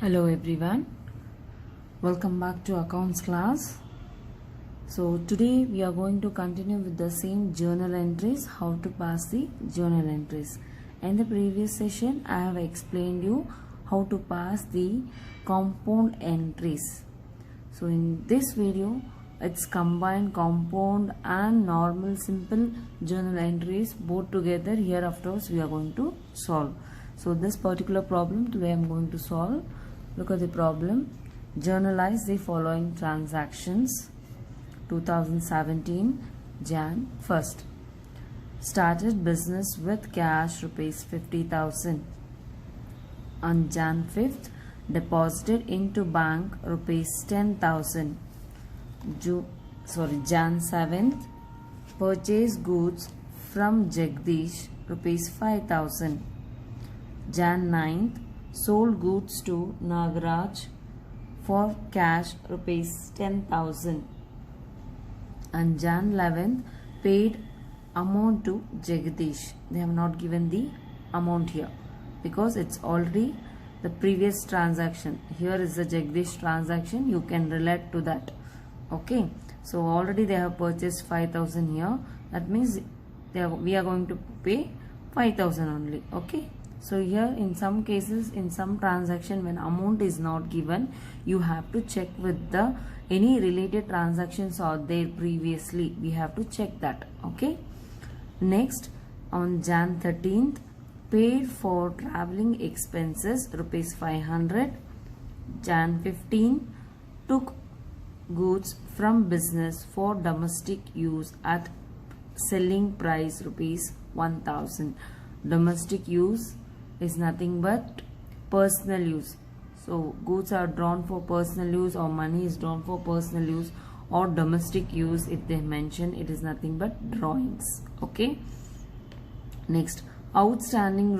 Hello everyone, welcome back to accounts class. So today we are going to continue with the same journal entries, how to pass the journal entries. In the previous session I have explained you how to pass the compound entries. So in this video it's combined compound and normal simple journal entries both together. Here afterwards we are going to solve. So this particular problem today I am going to solve. Look at the problem. Journalize the following transactions. 2017 Jan 1st. Started business with cash rupees 50,000. On Jan 5th, deposited into bank rupees 10,000. Jan 7th, purchased goods from Jagdish rupees 5,000. Jan 9th, sold goods to Nagaraj for cash rupees 10,000. And Jan 11th, paid amount to Jagdish. They have not given the amount here because it's already the previous transaction. Here is the Jagdish transaction. You can relate to that. Okay. So already they have purchased 5,000 here. That means we are going to pay 5,000 only. Okay. So here in some cases, in some transaction when amount is not given, you have to check with the any related transactions are there previously. We have to check that. Okay. Next, on Jan 13th, paid for travelling expenses rupees 500. Jan 15, took goods from business for domestic use at selling price rupees 1,000. Domestic use is nothing but personal use. So goods are drawn for personal use or money is drawn for personal use or domestic use. If they mention, it is nothing but drawings. Okay. Next, outstanding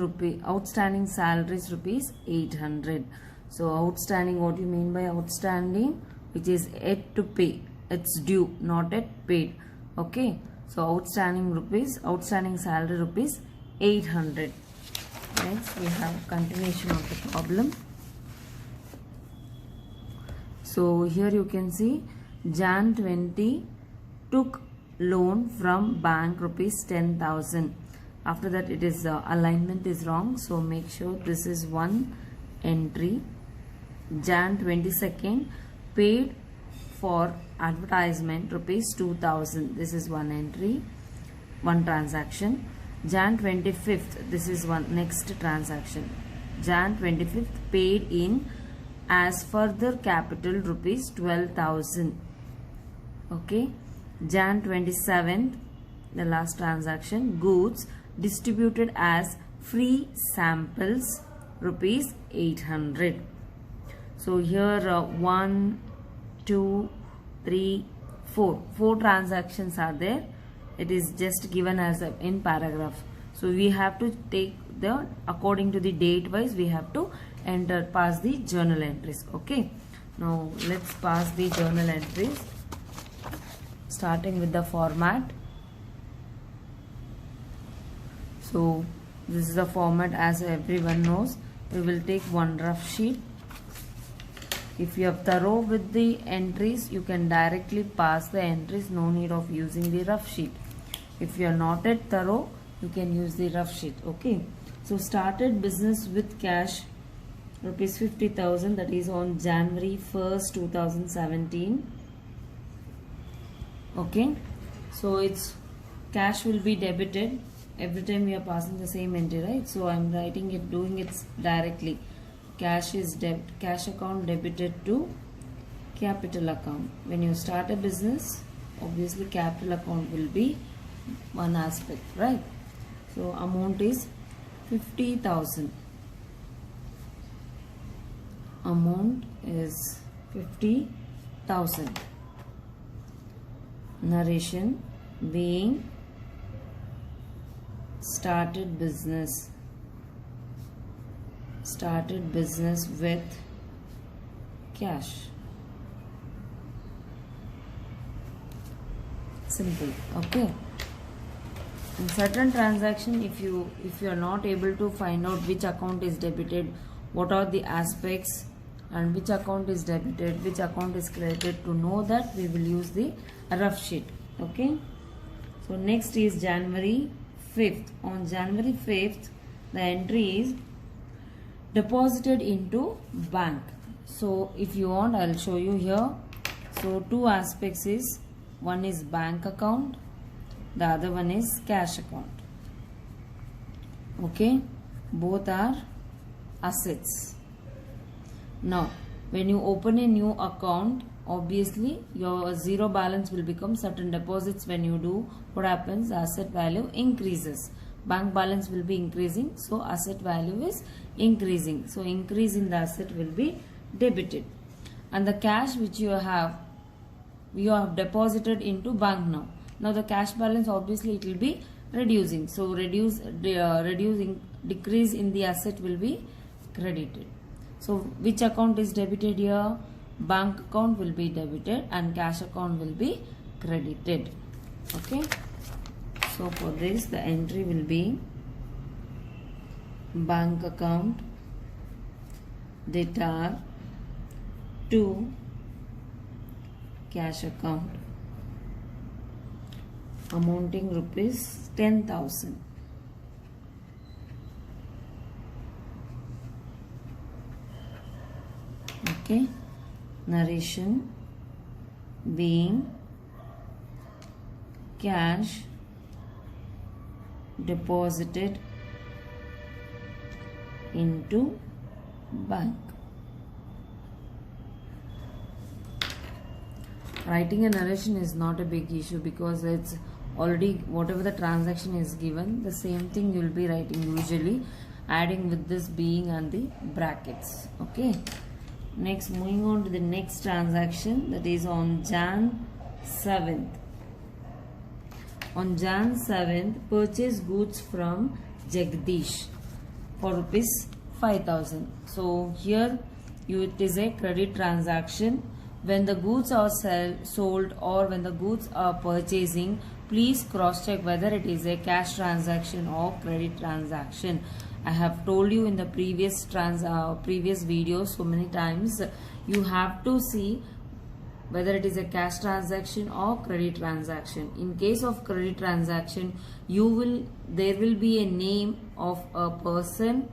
salaries rupees 800. So outstanding, what you mean by outstanding? Which is yet to pay. It's due, not yet paid. Okay. So outstanding salary rupees 800. Next, we have continuation of the problem. So here you can see Jan 20 took loan from bank rupees 10,000. After that it is alignment is wrong. So make sure this is one entry. Jan 22nd paid for advertisement rupees 2,000. This is one entry, one transaction. Jan 25th, this is one next transaction. Jan 25th paid in as further capital rupees 12,000. Okay. Jan 27th, the last transaction, goods distributed as free samples rupees 800. So here 1, 2, 3, 4. 4 transactions are there. It is just given as in paragraph. So we have to take the according to the date wise we have to pass the journal entries. Okay. Now let's pass the journal entries. Starting with the format. So this is the format as everyone knows. We will take one rough sheet. If you are thorough with the entries, you can directly pass the entries. No need of using the rough sheet. If you are not yet thorough, you can use the rough sheet. Okay. So started business with cash rupees 50,000. That is on January 1st, 2017. Okay. So its cash will be debited. Every time we are passing the same entry, right? So I am writing it, doing it directly. Cash is cash account debited to capital account. When you start a business, obviously capital account will be one aspect, right? So amount is 50,000. Amount is 50,000. Narration being started business with cash. Simple. Okay. In certain transaction, if you are not able to find out which account is debited, what are the aspects, and which account is debited, which account is credited. To know that, we will use the rough sheet. Okay. So next is January 5th. On January 5th, the entry is deposited into bank. So if you want, I'll show you here. So two aspects is, one is bank account, the other one is cash account. Okay, both are assets. Now when you open a new account, obviously your zero balance will become certain deposits. When you do, what happens? The asset value increases. Bank balance will be increasing, so asset value is increasing. So increase in the asset will be debited. And the cash which you have deposited into bank now. Now the cash balance, obviously it will be reducing. So decrease in the asset will be credited. So which account is debited here? Bank account will be debited and cash account will be credited. Okay. So for this, the entry will be bank account debtor to cash account, amounting rupees 10,000. Okay. Narration being cash deposited into bank. Writing a narration is not a big issue because it's already whatever the transaction is given, the same thing you will be writing usually, adding with this being and the brackets. Okay. Next, moving on to the next transaction, that is on Jan 7th. On Jan 7th, purchase goods from Jagdish for rupees 5,000. So here it is a credit transaction. When the goods are sold or when the goods are purchasing, please cross check whether it is a cash transaction or credit transaction. I have told you in the previous videos so many times, you have to see whether it is a cash transaction or credit transaction. In case of credit transaction, there will be a name of a person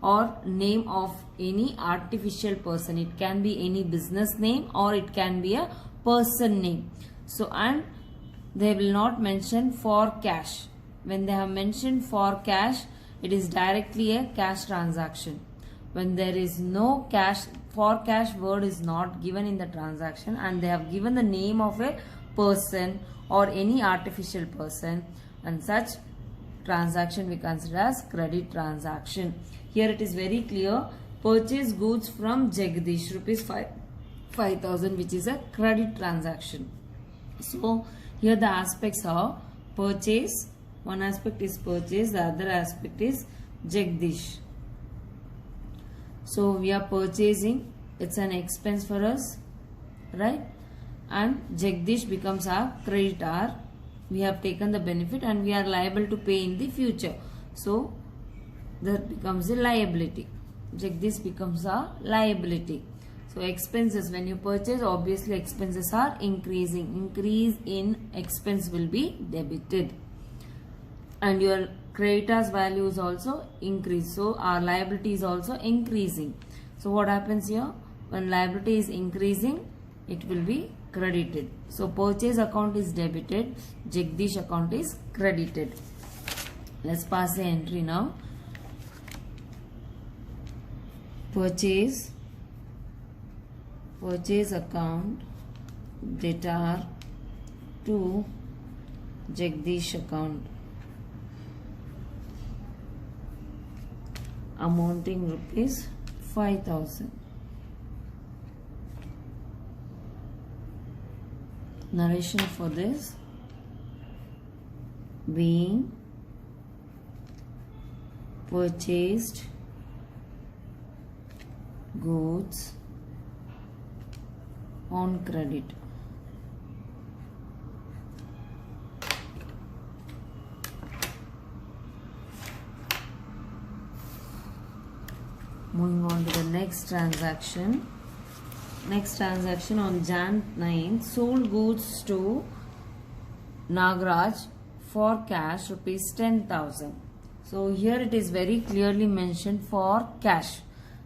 or name of any artificial person. It can be any business name or it can be a person name. So, and they will not mention for cash. When they have mentioned for cash, it is directly a cash transaction. When there is no cash, for cash word is not given in the transaction and they have given the name of a person or any artificial person, and such transaction we consider as credit transaction. Here it is very clear, purchase goods from Jagdish rupees 5,000, which is a credit transaction. So here the aspects are purchase. One aspect is purchase, the other aspect is Jagdish. So we are purchasing, it's an expense for us, right? And Jagdish becomes our creditor. We have taken the benefit and we are liable to pay in the future. So that becomes a liability. Jagdish becomes a liability. So expenses, when you purchase, obviously expenses are increasing. Increase in expense will be debited. And your creditor's value is also increased. So our liability is also increasing. So what happens here? When liability is increasing, it will be credited. So purchase account is debited, Jagdish account is credited. Let's pass the entry now. Purchase account debtor to Jagdish account, amounting rupees 5,000. Narration for this being purchased goods on credit. Moving on to the next transaction, Next transaction on Jan 9th, sold goods to Nagraj for cash rupees 10,000. So here it is very clearly mentioned for cash.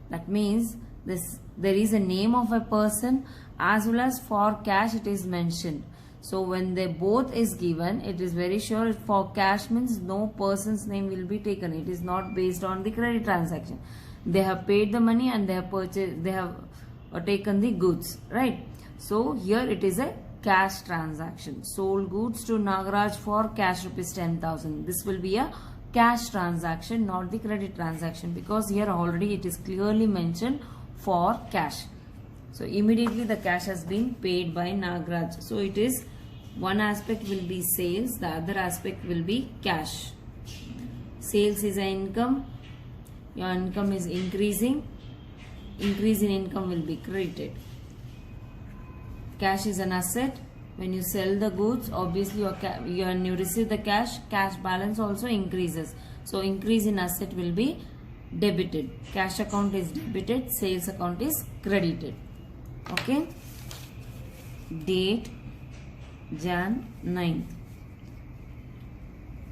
That means there is a name of a person as well as for cash it is mentioned. So when they both is given, it is very sure for cash means no person's name will be taken. It is not based on the credit transaction. They have paid the money and they have taken the goods, right? So here it is a cash transaction. Sold goods to Nagraj for cash rupees 10,000. This will be a cash transaction, not the credit transaction, because here already it is clearly mentioned for cash. So immediately the cash has been paid by Nagraj. So it is one aspect will be sales, the other aspect will be cash. Sales is an income. Your income is increasing. Increase in income will be credited. Cash is an asset. When you sell the goods, obviously when you receive the cash balance also increases. So increase in asset will be debited. Cash account is debited, sales account is credited. Okay. Date Jan 9th.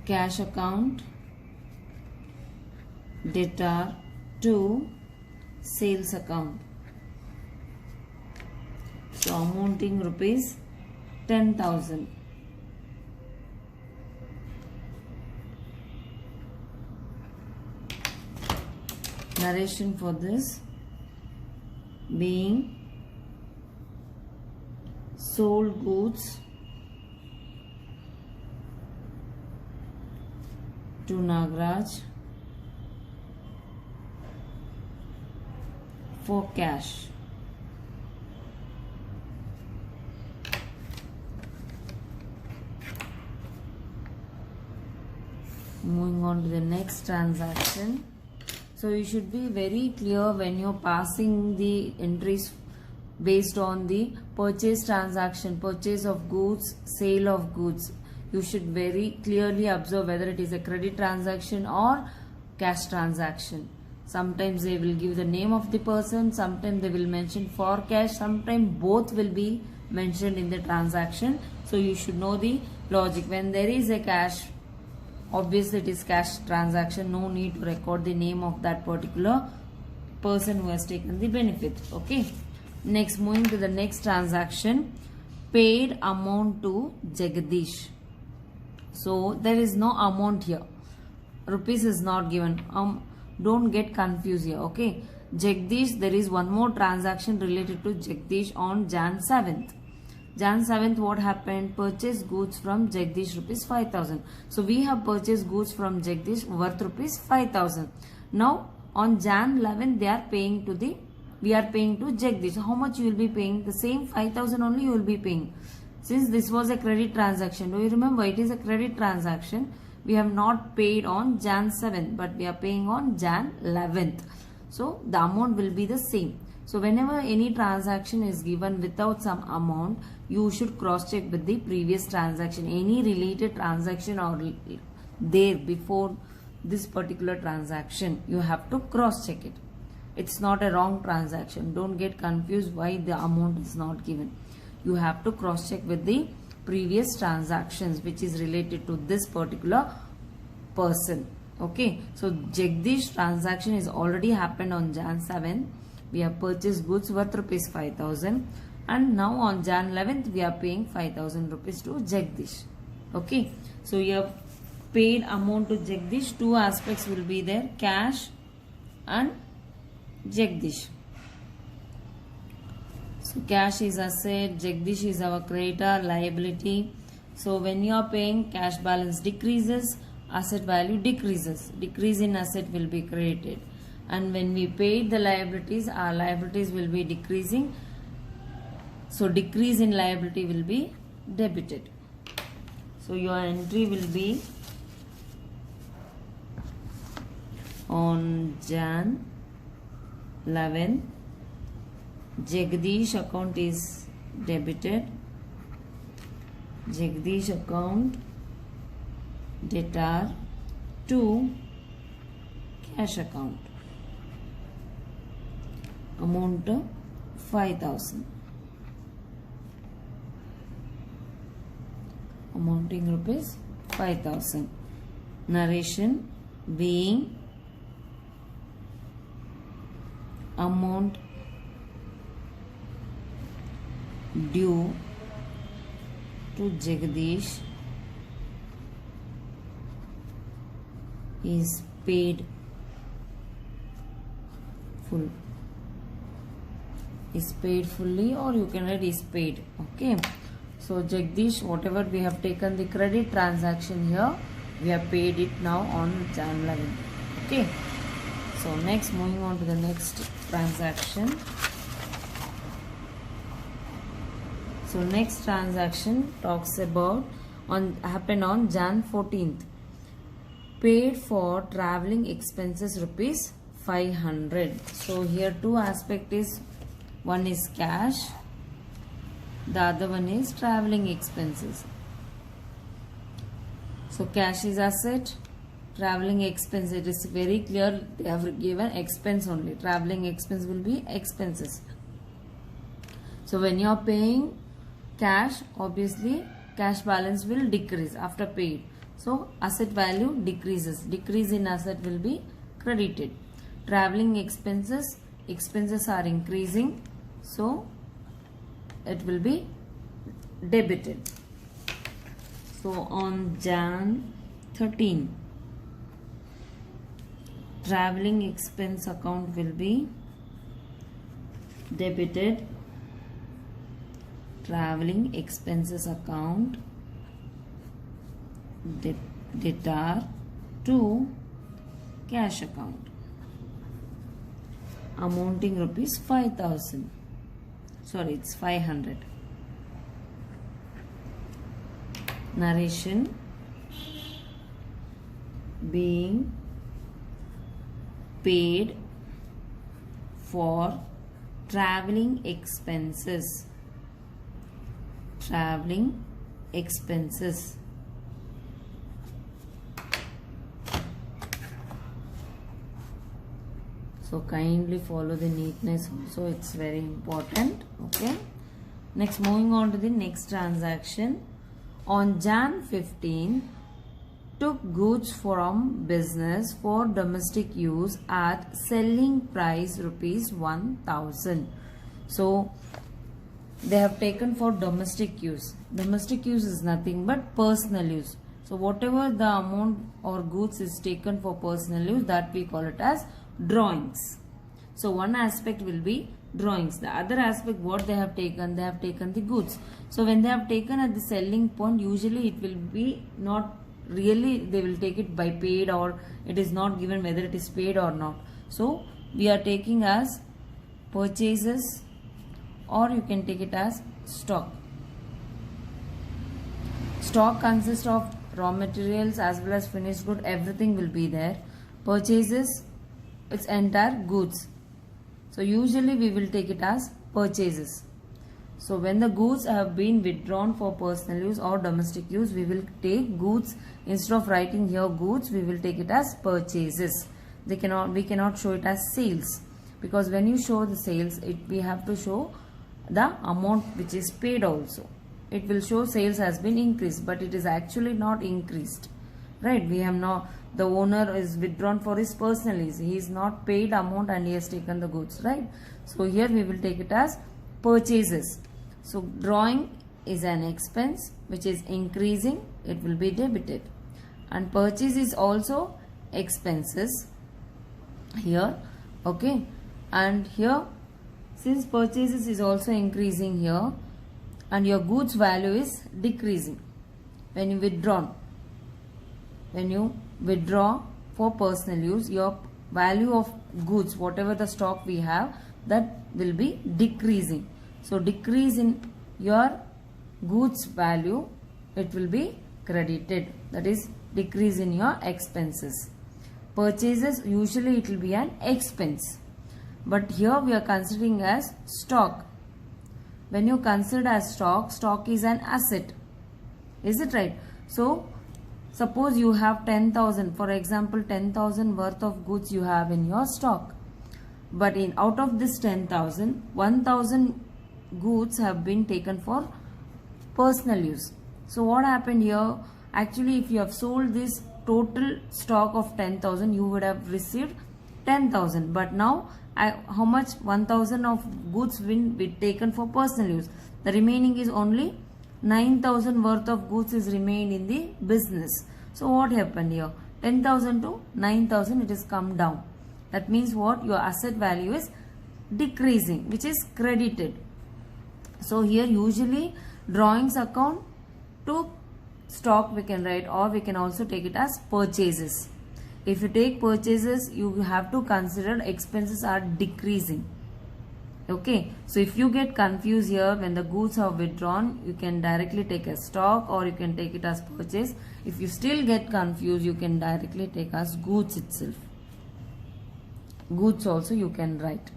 Cash account debtor to sales account. So amounting rupees 10,000. Narration for this being sold goods to Nagraj for cash. Moving on to the next transaction. So you should be very clear when you're passing the entries based on the purchase transaction, purchase of goods, sale of goods. You should very clearly observe whether it is a credit transaction or cash transaction. Sometimes they will give the name of the person, sometimes they will mention for cash, sometimes both will be mentioned in the transaction. So you should know the logic. When there is a cash, obviously it is cash transaction, no need to record the name of that particular person who has taken the benefit. Okay. Next, moving to the next transaction, paid amount to Jagdish. So there is no amount here. Rupees is not given. Don't get confused here. Okay. Jagdish, there is one more transaction related to Jagdish on Jan 7th. Jan 7th, what happened? Purchase goods from Jagdish rupees 5,000. So we have purchased goods from Jagdish worth rupees 5,000. Now on Jan 11th, we are paying to Jagdish. How much you will be paying? The same 5,000 only you will be paying. Since this was a credit transaction, do you remember it is a credit transaction? We have not paid on Jan 7th, but we are paying on Jan 11th. So the amount will be the same. So whenever any transaction is given without some amount, you should cross check with the previous transaction. Any related transaction or there before this particular transaction, you have to cross check it. It's not a wrong transaction. Don't get confused why the amount is not given. You have to cross check with the previous transactions which is related to this particular person. Okay. So Jagdish transaction is already happened on Jan 7th. We have purchased goods worth rupees 5,000 and now on Jan 11th we are paying 5,000 rupees to Jagdish. Okay. So you have paid amount to Jagdish. Two aspects will be there, cash and Jagdish. So cash is asset, Jagdish is our creditor, liability. So when you are paying, cash balance decreases, asset value decreases. Decrease in asset will be credited. And when we pay the liabilities, our liabilities will be decreasing. So decrease in liability will be debited. So your entry will be on Jan 11th. Jagdish account is debited. Jagdish account debtor to cash account. Amount 5,000. Amounting rupees 5,000. Narration being amount due to Jagdish is paid full. Is paid fully, or you can write is paid. Okay. So Jagdish, whatever we have taken the credit transaction here, we have paid it now on Jan 11. Okay. So next, moving on to the next transaction. So next transaction talks about happened on Jan 14th. Paid for travelling expenses rupees 500. So here two aspect is, one is cash, the other one is travelling expenses. So cash is asset, travelling expense, it is very clear they have given expense only. Travelling expense will be expenses. So when you are paying cash, obviously cash balance will decrease after paid. So asset value decreases. Decrease in asset will be credited. Travelling expenses are increasing, so it will be debited. So on Jan 13, travelling expense account will be debited. Travelling expenses account debtor to cash account, amounting rupees 5,000. Sorry, it's 500. Narration being paid for travelling expenses. Travelling expenses. So kindly follow the neatness also, it's very important. Okay. Next, moving on to the next transaction. On Jan 15, took goods from business for domestic use at selling price rupees 1,000. So they have taken for domestic use. Domestic use is nothing but personal use. So whatever the amount or goods is taken for personal use, that we call it as drawings. So one aspect will be drawings. The other aspect, what they have taken the goods. So when they have taken at the selling point, usually it will be not really, they will take it by paid, or it is not given whether it is paid or not. So we are taking as purchases, or you can take it as stock. Stock consists of raw materials as well as finished good, everything will be there. Purchases, it's entire goods. So usually we will take it as purchases. So when the goods have been withdrawn for personal use or domestic use, we will take goods. Instead of writing here goods, we will take it as purchases. We cannot show it as sales, because when you show the sales, we have to show the amount which is paid also. It will show sales has been increased, but it is actually not increased, right? We have not, the owner is withdrawn for his personal use. He is not paid amount and he has taken the goods, right? So here we will take it as purchases. So drawing is an expense which is increasing, it will be debited. And purchase is also expenses here, okay? And here, since purchases is also increasing here, and your goods value is decreasing when you withdraw. When you withdraw for personal use, your value of goods, whatever the stock we have, that will be decreasing. So decrease in your goods value, it will be credited. That is decrease in your expenses. Purchases, usually it will be an expense. But here we are considering as stock. When you consider as stock, stock is an asset. Is it right? So suppose you have 10,000, for example 10,000 worth of goods you have in your stock. but in out of this 10,000, 1,000 goods have been taken for personal use. So what happened here? Actually, if you have sold this total stock of 10,000, you would have received 10,000. But now, how much? 1,000 of goods will be taken for personal use. The remaining is only 9,000 worth of goods is remained in the business. So what happened here? 10,000 to 9,000, it has come down. That means what? Your asset value is decreasing, which is credited. So here usually drawings account to stock we can write, or we can also take it as purchases. If you take purchases, you have to consider expenses are decreasing. Okay, so if you get confused here when the goods are withdrawn, you can directly take as stock or you can take it as purchase. If you still get confused, you can directly take as goods itself. Goods also you can write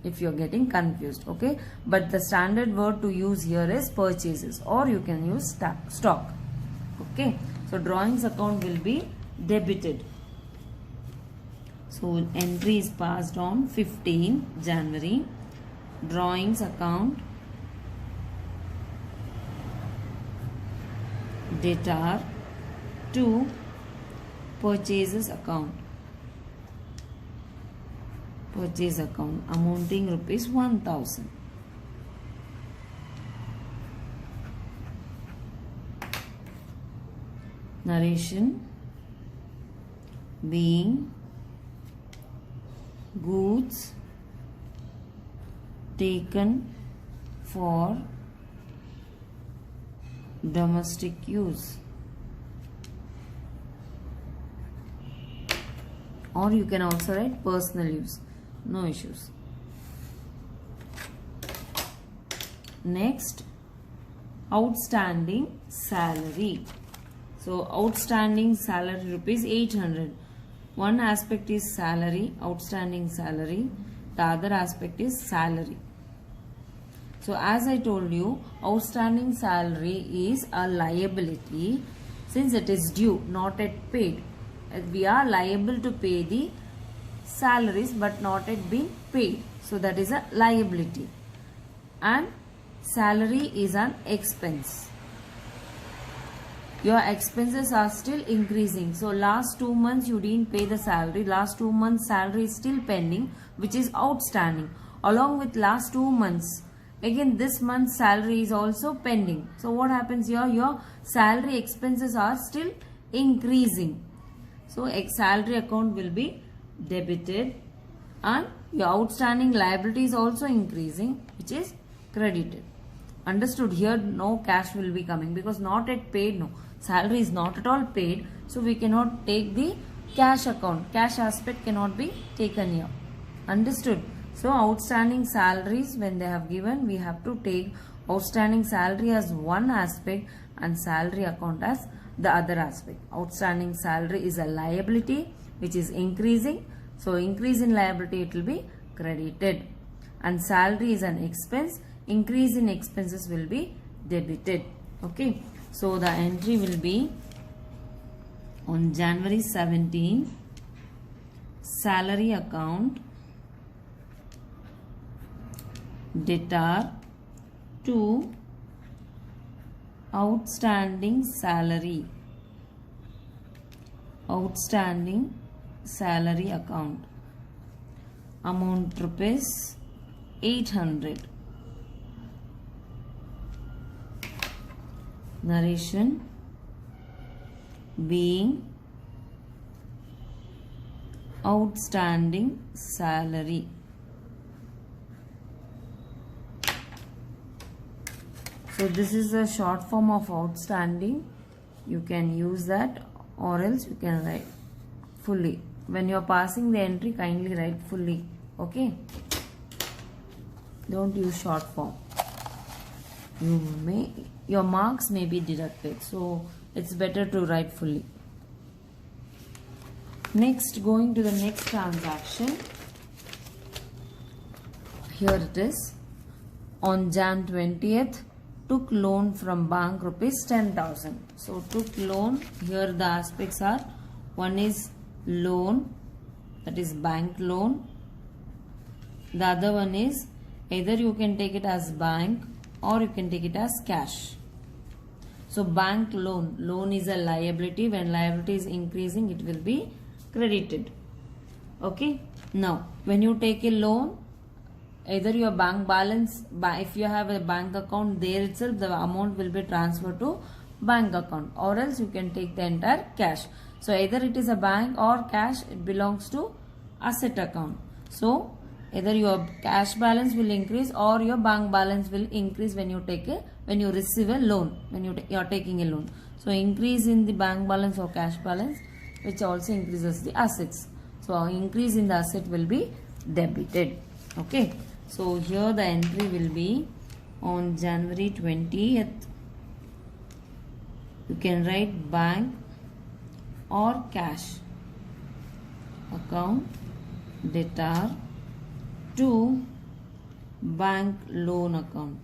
if you are getting confused. Okay, but the standard word to use here is purchases, or you can use stock. Okay, so drawings account will be debited. So entry is passed on 15 January. Drawings account, debtor to purchases account. Purchase account amounting rupees 1,000. Narration: being goods taken for domestic use, or you can also write personal use, no issues. Next, outstanding salary. So outstanding salary rupees 800. One aspect is salary, outstanding salary. The other aspect is salary. So as I told you, outstanding salary is a liability since it is due, not yet paid. We are liable to pay the salaries but not yet been paid. So that is a liability. And salary is an expense. Your expenses are still increasing. So last 2 months you didn't pay the salary. Last 2 months salary is still pending, which is outstanding. Along with last 2 months, again this month's salary is also pending. So what happens here? Your salary expenses are still increasing. So salary account will be debited and your outstanding liability is also increasing, which is credited. Understood? Here no cash will be coming because not yet paid. No, salary is not at all paid, so we cannot take the cash account. Cash aspect cannot be taken here. Understood? So outstanding salaries, when they have given, we have to take outstanding salary as one aspect and salary account as the other aspect. Outstanding salary is a liability which is increasing. So increase in liability, it will be credited, and salary is an expense. Increase in expenses will be debited. Okay, so the entry will be on January 17, salary account, debtor to outstanding salary, outstanding salary account, amount rupees 800. Narration: being outstanding salary. So this is a short form of outstanding. You can use that, or else you can write fully. When you are passing the entry, kindly write fully. Okay, don't use short form. Your marks may be deducted, so it's better to write fully. Next, going to the next transaction. Here it is. On Jan 20th, took loan from bank rupees 10,000. So took loan. Here the aspects are: one is loan, that is bank loan. The other one is either you can take it as bank or you can take it as cash. So bank loan is a liability. When liability is increasing, it will be credited. Okay. Now when you take a loan, either your bank balance, if you have a bank account, there itself the amount will be transferred to bank account, or else you can take the entire cash. So either it is a bank or cash, it belongs to asset account. So either your cash balance will increase or your bank balance will increase when you receive a loan, when you are taking a loan. So increase in the bank balance or cash balance, which also increases the assets. So increase in the asset will be debited. Okay. So here the entry will be on January 20th. You can write bank or cash account debtor to bank loan account.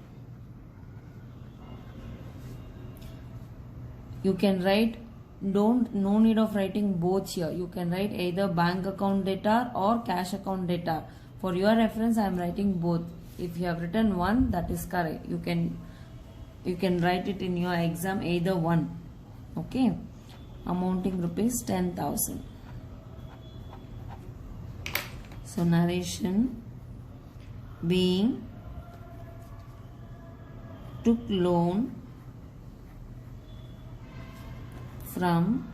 You can write, no need of writing both here. You can write either bank account debtor or cash account debtor. For your reference, I am writing both. If you have written one, that is correct. You can write it in your exam either one. Okay. Amounting rupees 10,000. So narration: being took loan from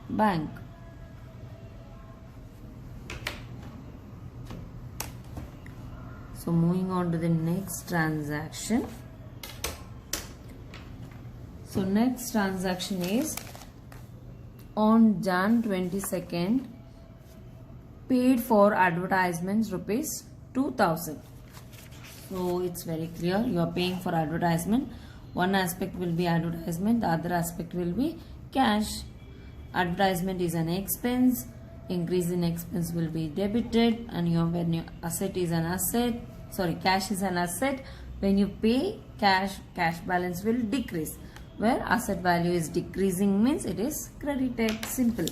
bank. So moving on to the next transaction. So next transaction is on Jan 22nd, paid for advertisements rupees 2,000. So it's very clear, you are paying for advertisement. One aspect will be advertisement, the other aspect will be cash. Advertisement is an expense, increase in expense will be debited, and when your asset is an asset, cash is an asset. When you pay cash, cash balance will decrease. Where asset value is decreasing means it is credited. Simple.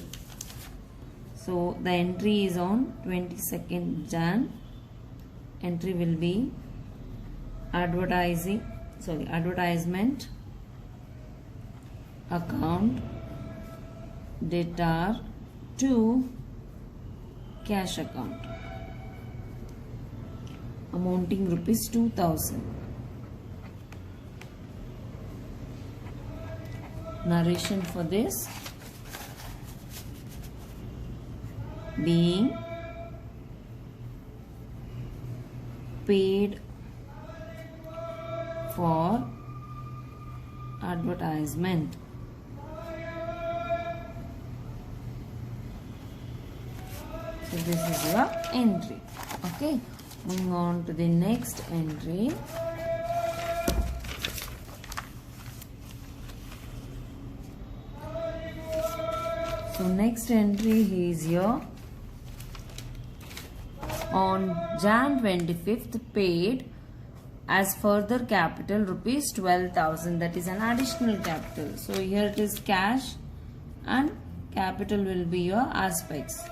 So the entry is on 22nd Jan. Entry will be advertisement account debtor to cash account, amounting rupees 2,000. Narration for this: being paid for advertisement. So this is your entry. Okay, moving on to the next entry. So next entry is here on Jan 25th, paid as further capital rupees 12,000. That is an additional capital. So here it is cash and capital will be your aspects.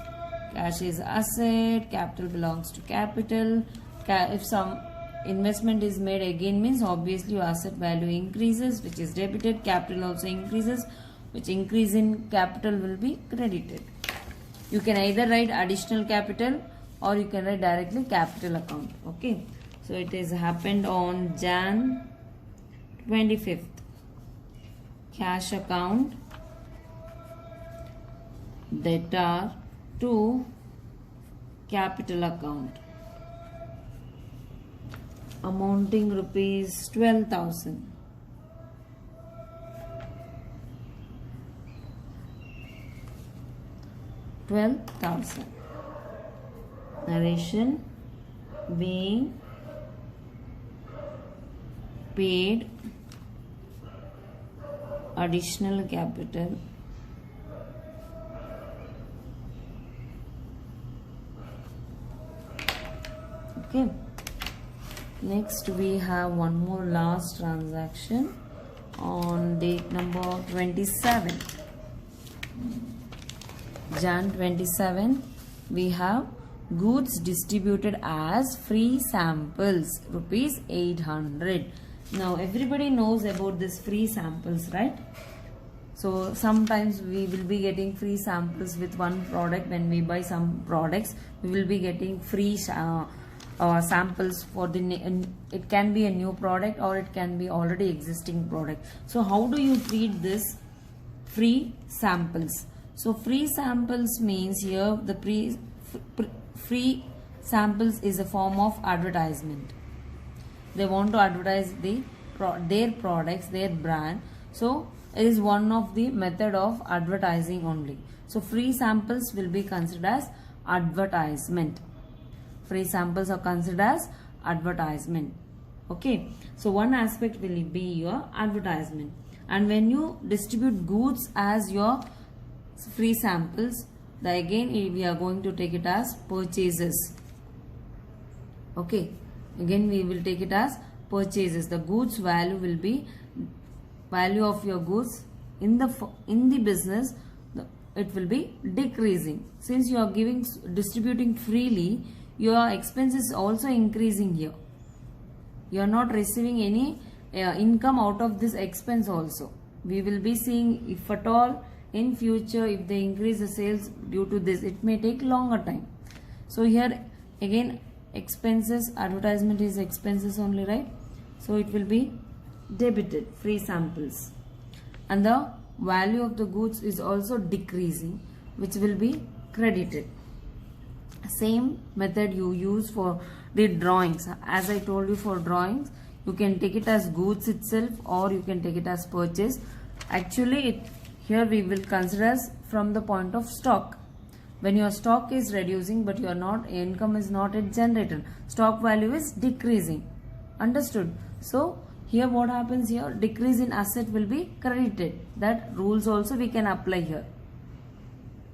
Cash is asset, capital belongs to capital. If some investment is made again means obviously your asset value increases, which is debited. Capital also increases, which increase in capital will be credited. You can either write additional capital or you can write directly capital account. Okay. So it has happened on Jan 25th. Cash account debtor to capital account, amounting rupees 12,000. Narration: being paid additional capital okay. Next we have one more last transaction on date number 27 Jan 27. We have goods distributed as free samples, rupees 800. Now everybody knows about this free samples, right? So sometimes we will be getting free samples with one product. When we buy some products, we will be getting free samples for the, it can be a new product or it can be already existing product. So how do you treat this free samples? So free samples means here the free samples is a form of advertisement. They want to advertise their products, their brand. So it is one of the method of advertising only. So free samples will be considered as advertisement. Free samples are considered as advertisement. Okay. So one aspect will be your advertisement. And when you distribute goods as your free samples, again we are going to take it as purchases. Okay. Again we will take it as purchases. The goods value will be value of your goods in the business, it will be decreasing. Since you are distributing freely, your expense is also increasing here. You are not receiving any income out of this expense also. We will be seeing, if at all in future, if they increase the sales due to this, it may take longer time. So here again expenses, advertisement is expenses only, right? So it will be debited, free samples, and the value of the goods is also decreasing, which will be credited. Same method you use for the drawings. As I told you, for drawings you can take it as goods itself or you can take it as purchase. Actually here we will consider as from the point of stock. When your stock is reducing but your income is not yet generated, stock value is decreasing. Understood? So here what happens here, decrease in asset will be credited. That rules also we can apply here.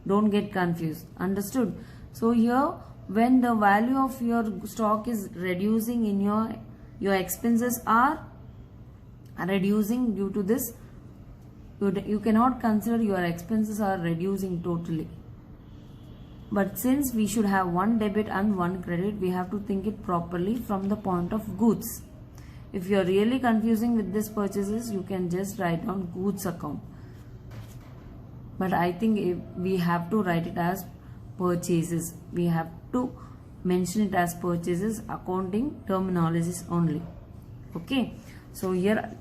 Don't get confused. Understood? So here when the value of your stock is reducing in your expenses are reducing due to this, you cannot consider your expenses are reducing totally. But since we should have one debit and one credit, we have to think it properly from the point of goods. If you are really confusing with these purchases, you can just write down goods account. But I think we have to write it as purchases. We have to mention it as purchases, accounting terminologies only. Okay. So here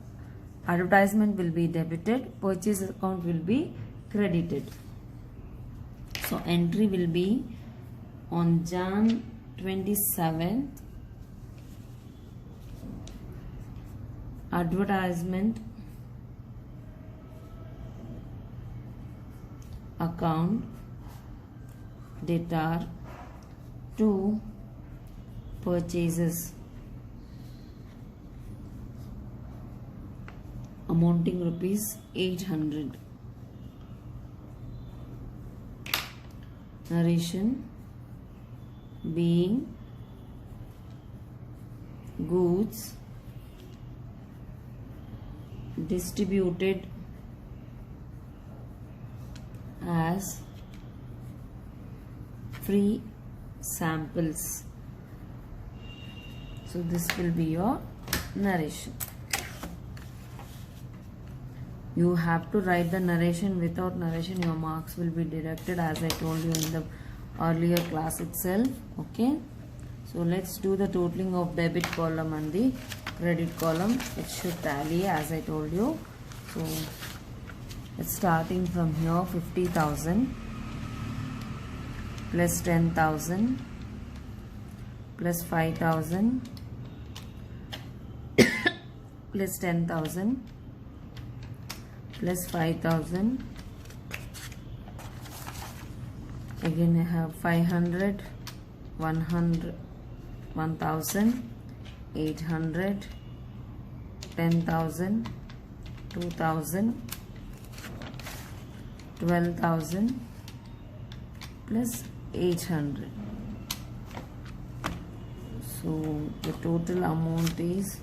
advertisement will be debited, purchase account will be credited. So entry will be on Jan 27th. Advertisement account debtor to purchases amounting rupees 800. Narration being goods distributed as free samples. So this will be your narration. You have to write the narration. Without narration your marks will be deducted, as I told you in the earlier class itself. Okay. So let's do the totaling of debit column and the credit column. It should tally as I told you. So it's starting from here, 50,000 plus 10,000 plus 5,000 plus 10,000 plus 5,000. Again I have 500, 100, 1,000, 800, 10,000, 2,000, 12,000 plus 800. So the total amount is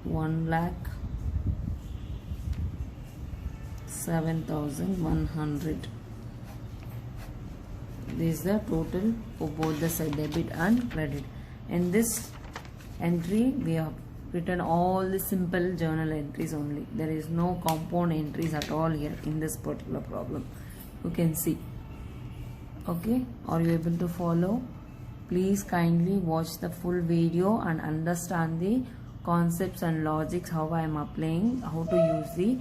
1,07,100. This is the total for both the side, debit and credit. In this entry we have written all the simple journal entries only. There is no compound entries at all here in this particular problem. You can see. Okay, are you able to follow? Please kindly watch the full video and understand the concepts and logics, how I am applying, how to use the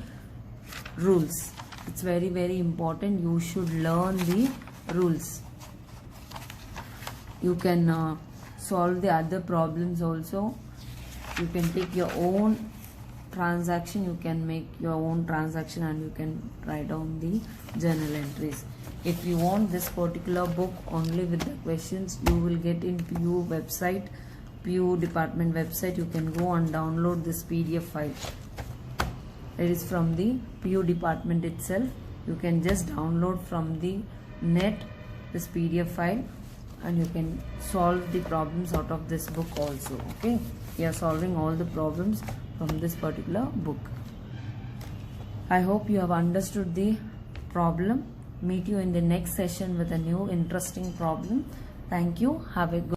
rules. It's very, very important. You should learn the rules. You can solve the other problems also. You can take your own transaction, you can make your own transaction, and you can write down the journal entries. If you want this particular book only with the questions, you will get in PU website, PU department website. You can go and download this PDF file. It is from the PU department itself. You can just download from the net this PDF file, and you can solve the problems out of this book also. Okay, we are solving all the problems from this particular book. I hope you have understood the problem. Meet you in the next session with a new interesting problem. Thank you. Have a good